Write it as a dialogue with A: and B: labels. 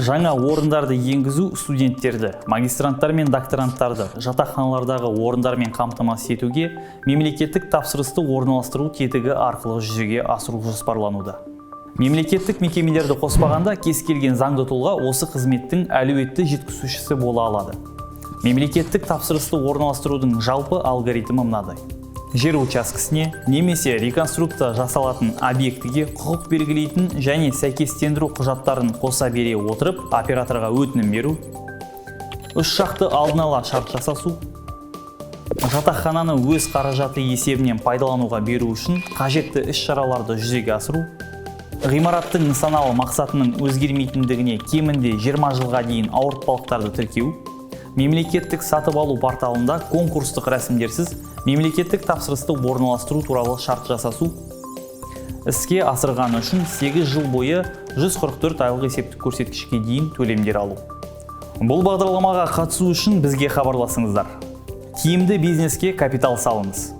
A: Жаңа орындарды енгізу студенттерді, магистранттар мен докторанттарды жатақханалардағы орындармен қамтамасыз етуге мемлекеттік тапсырысты орналастыру тетігі арқылы жүзеге асыру жоспарлануда. Мемлекеттік мекемелерді қоспағанда кез келген заңды тұлға осы қызметтің әлеуетті жеткізушісі бола алады. Мемлекеттік тапсырысты орналастырудың жалпы алгоритмі мынадай. Жер учаскесіне немесе реконструкция жасалатын объектіге құқық белгілейтін және сәйкестендіру құжаттарын қоса бере отырып, операторға өтінім беру, үш жақты алдын ала шарт жасасу, жатақхананы өз қаражаты есебінен пайдалануға беру үшін қажетті іс-шараларды жүзеге асыру, ғимараттың нысаналы мақсатының өзгермейтіндігіне кемінде 20 жылға дейін ауыртпалықтарды тіркеу, мемлекеттік сатып алу порталында конкурстық рәсімдерсіз мемлекеттік тапсырысты орналастыру туралы шарт жасасу, іске асырғаны үшін 8 жыл бойы 144 айлық есептік көрсеткішке дейін төлемдер алу. Бұл бағдарламаға қатысу үшін бізге хабарласыңыздар. Тиімді бизнеске капитал салыңыз.